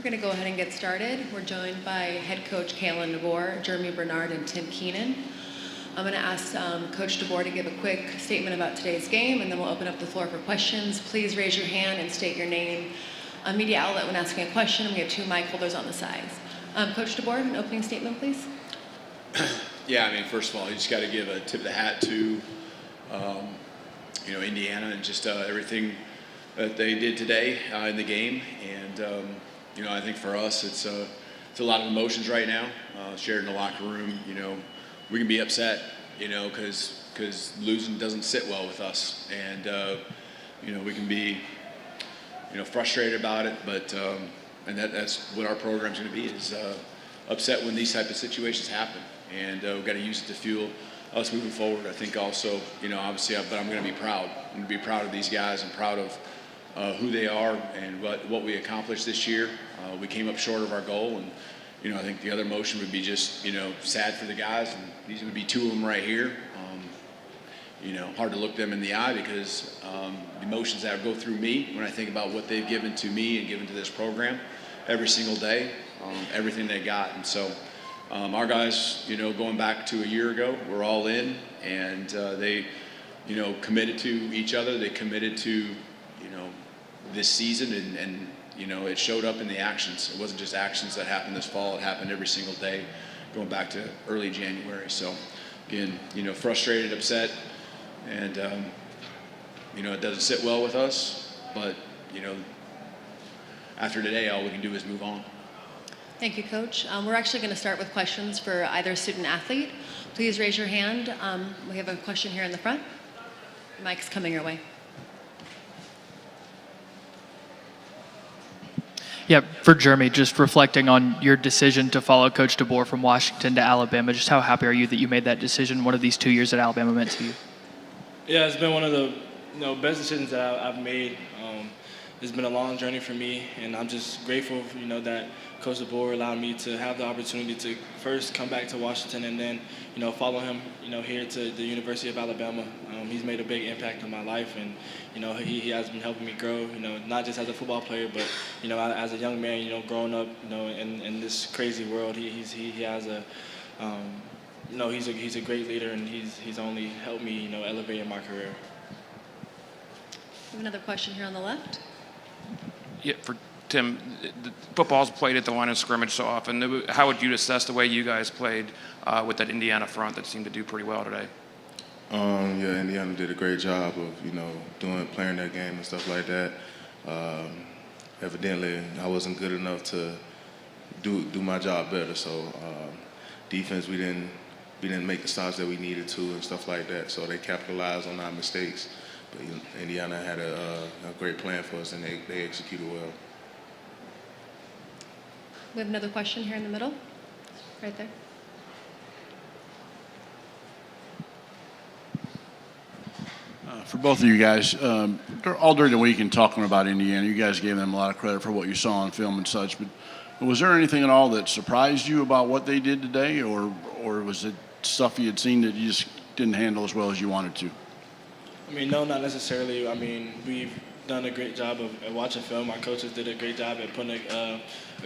We're going to go ahead and get started. We're joined by head coach Kalen DeBoer, Jeremy Bernard, and Tim Keenan. I'm going to ask Coach DeBoer to give a quick statement about today's game, and then we'll open up the floor for questions. Please raise your hand and state your name, a media outlet when asking a question. We have 2 mic holders on the sides. Coach DeBoer, an opening statement, please. Yeah, I mean, first of all, you just got to give a tip of the hat to, Indiana and just everything that they did today in the game. And, I think for us, it's a lot of emotions right now, shared in the locker room. We can be upset, because losing doesn't sit well with us. And, we can be, frustrated about it, but and that's what our program's going to be, is upset when these type of situations happen. And we've got to use it to fuel us moving forward. I think also, obviously, but I'm going to be proud. I'm going to be proud of these guys and proud of who they are and what we accomplished this year. We came up short of our goal, and I think the other emotion would be just sad for the guys, and these would be 2 of them right here. Hard to look them in the eye because the emotions that go through me when I think about what they've given to me and given to this program every single day, everything they got. And so our guys, going back to a year ago, were all in, and they, committed to each other. They committed to, this season, and it showed up in the actions. It wasn't just actions that happened this fall. It happened every single day going back to early January. So, again, frustrated, upset, and, it doesn't sit well with us. But, after today, all we can do is move on. Thank you, Coach. We're actually going to start with questions for either student athlete. Please raise your hand. We have a question here in the front. The mic's coming your way. Yeah, for Jeremy, just reflecting on your decision to follow Coach DeBoer from Washington to Alabama, just how happy are you that you made that decision? What have these 2 years at Alabama meant to you? Yeah, it's been one of the best decisions that I've made. It's been a long journey for me, and I'm just grateful, that Coach DeBoer allowed me to have the opportunity to first come back to Washington and then, follow him, here to the University of Alabama. He's made a big impact on my life, and, he has been helping me grow, not just as a football player, but, as a young man, growing up, in this crazy world. He has a, he's a great leader, and he's only helped me, elevate in my career. We have another question here on the left. Yeah, for Tim, football's played at the line of scrimmage so often. How would you assess the way you guys played with that Indiana front that seemed to do pretty well today? Yeah, Indiana did a great job of, playing their game and stuff like that. Evidently, I wasn't good enough to do my job better. So defense, we didn't make the stops that we needed to and stuff like that. So they capitalized on our mistakes. But Indiana had a great plan for us, and they executed well. We have another question here in the middle, right there. For both of you guys, all during the week and talking about Indiana, you guys gave them a lot of credit for what you saw on film and such. But was there anything at all that surprised you about what they did today, or was it stuff you had seen that you just didn't handle as well as you wanted to? No, not necessarily. We've done a great job of watching film. Our coaches did a great job at putting a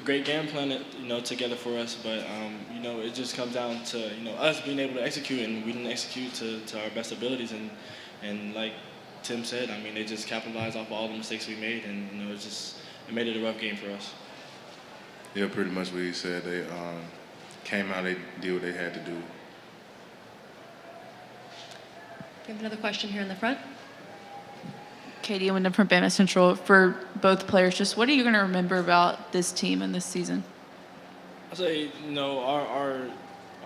great game plan, together for us. But it just comes down to us being able to execute, and we didn't execute to our best abilities. And like Tim said, they just capitalized off all the mistakes we made, and it made it a rough game for us. Yeah, pretty much what he said. They came out, they did what they had to do. We have another question here in the front. Katie Wyndham from Bama Central. For both players, just what are you going to remember about this team and this season? I'd say, our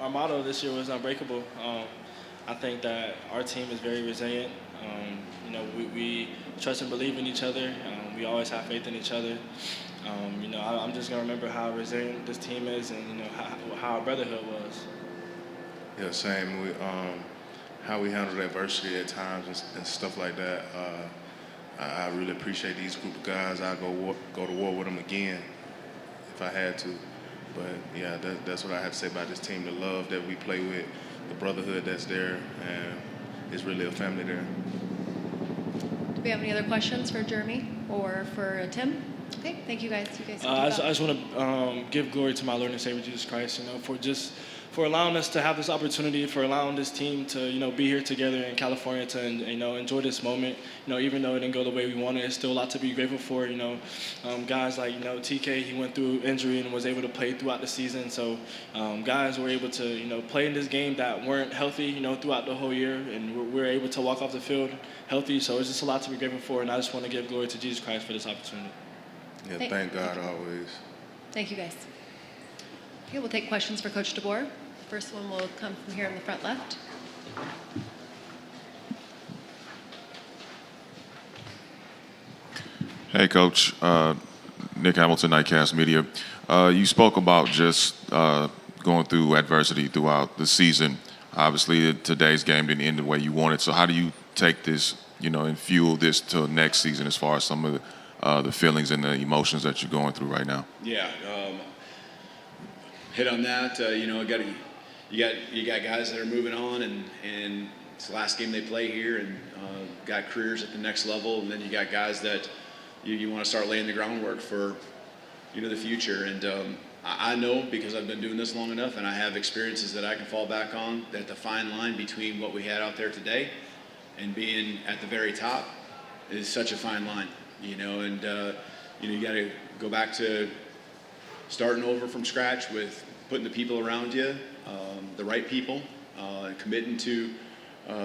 motto this year was unbreakable. I think that our team is very resilient. We trust and believe in each other. We always have faith in each other. I'm just going to remember how resilient this team is, and, how our brotherhood was. Yeah, same. How we handle adversity at times and stuff like that. I really appreciate these group of guys. I'll go to war with them again if I had to. But yeah, that's what I have to say about this team. The love that we play with, the brotherhood that's there, and it's really a family there. Do we have any other questions for Jeremy or for Tim? Okay, thank you guys. You guys. I just want to give glory to my Lord and Savior Jesus Christ, for allowing us to have this opportunity, for allowing this team to, be here together in California to, enjoy this moment. Even though it didn't go the way we wanted, it's still a lot to be grateful for. Guys like, TK, he went through injury and was able to play throughout the season. So guys were able to, play in this game that weren't healthy, throughout the whole year, and we're able to walk off the field healthy. So it's just a lot to be grateful for, and I just want to give glory to Jesus Christ for this opportunity. Yeah, thank God always. Thank you, guys. Okay, we'll take questions for Coach DeBoer. First one will come from here in the front left. Hey, Coach. Nick Hamilton, Nightcast Media. You spoke about just going through adversity throughout the season. Obviously, today's game didn't end the way you wanted. So how do you take this, and fuel this till next season as far as some of the feelings and the emotions that you're going through right now? Yeah, hit on that. You got guys that are moving on, and it's the last game they play here, and got careers at the next level, and then you got guys that you want to start laying the groundwork for, the future. And I know, because I've been doing this long enough, and I have experiences that I can fall back on, that the fine line between what we had out there today and being at the very top is such a fine line, and you got to go back to starting over from scratch with putting the people around you, the right people, and committing to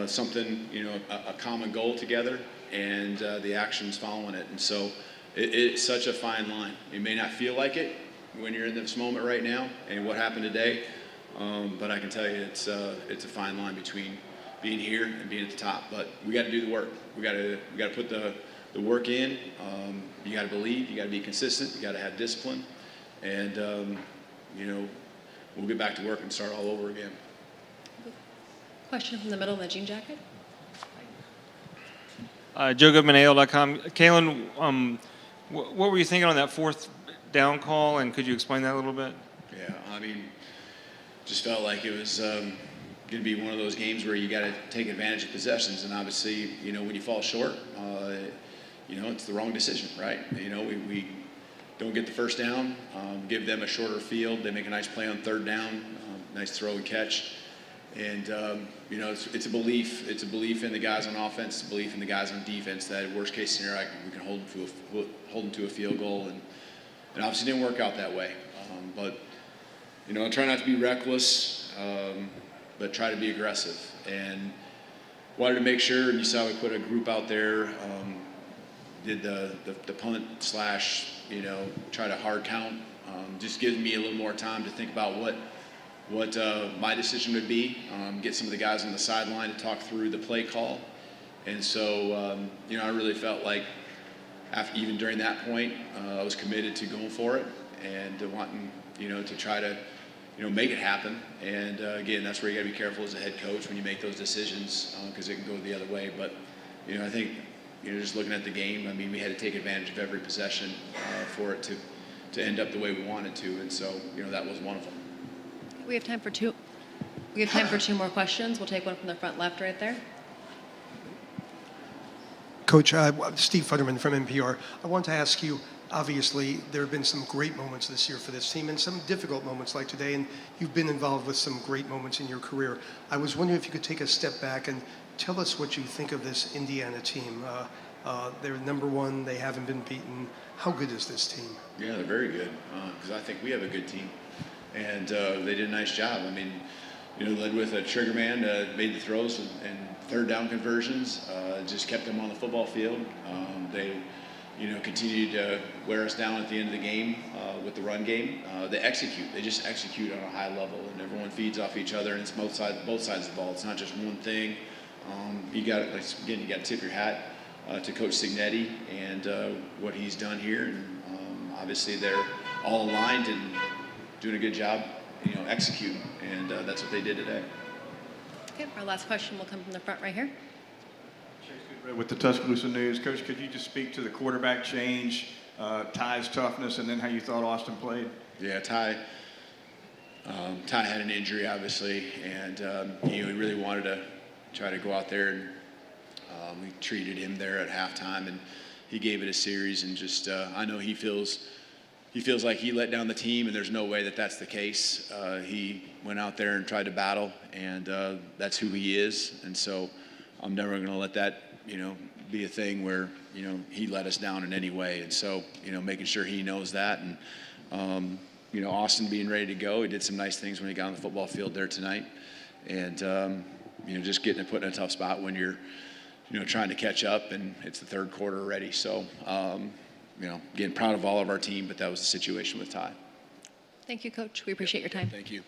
something, a common goal together, and the actions following it. And so it's such a fine line. You may not feel like it when you're in this moment right now and what happened today, but I can tell you it's a fine line between being here and being at the top. But we got to do the work. We got to put the work in. You got to believe. You got to be consistent. You got to have discipline, and we'll get back to work and start all over again. Question from the middle in the jean jacket. JoeGoodmanAL.com. Kalen, what were you thinking on that fourth down call, and could you explain that a little bit? Yeah, just felt like it was going to be one of those games where you got to take advantage of possessions, and obviously, when you fall short, it's the wrong decision, right? We don't get the first down, give them a shorter field. They make a nice play on third down, nice throw and catch. And, it's a belief. It's a belief in the guys on offense, it's a belief in the guys on defense that worst case scenario, we can hold them to a field goal. And it obviously didn't work out that way. But, I try not to be reckless, but try to be aggressive. And wanted to make sure, and you saw we put a group out there, did the punt / try to hard count. Just gives me a little more time to think about what my decision would be. Get some of the guys on the sideline to talk through the play call. And so, I really felt like even during that point, I was committed to going for it and wanting, to try to, make it happen. And again, that's where you got to be careful as a head coach when you make those decisions, because it can go the other way. But, I think, just looking at the game, we had to take advantage of every possession for it to end up the way we wanted to. And so, that was one of them. We have time for two. We have time for two more questions. We'll take one from the front left right there. Coach, Steve Futterman from NPR. I want to ask you, obviously, there have been some great moments this year for this team and some difficult moments like today, and you've been involved with some great moments in your career. I was wondering if you could take a step back and tell us what you think of this Indiana team. They're number one. They haven't been beaten. How good is this team? Yeah, they're very good, because I think we have a good team. And they did a nice job. Led with a trigger man, made the throws and third down conversions, just kept them on the football field. They, continued to wear us down at the end of the game with the run game. They execute. They just execute on a high level, and everyone feeds off each other, and it's both sides of the ball. It's not just one thing. You got to tip your hat to Coach Signetti and what he's done here. And obviously, they're all aligned and doing a good job, executing, and that's what they did today. Okay, our last question will come from the front right here. With the Tuscaloosa News, Coach, could you just speak to the quarterback change, Ty's toughness, and then how you thought Austin played? Yeah, Ty had an injury, obviously, and he really wanted to try to go out there, and we treated him there at halftime, and he gave it a series, and just I know he feels like he let down the team, and there's no way that that's the case. He went out there and tried to battle, and that's who he is. And so I'm never going to let that, be a thing where, he let us down in any way. And so, making sure he knows that. And, Austin being ready to go, he did some nice things when he got on the football field there tonight. And, just put in a tough spot when you're, trying to catch up, and it's the third quarter already. So, again, proud of all of our team, but that was the situation with Ty. Thank you, Coach. We appreciate your time. Thank you.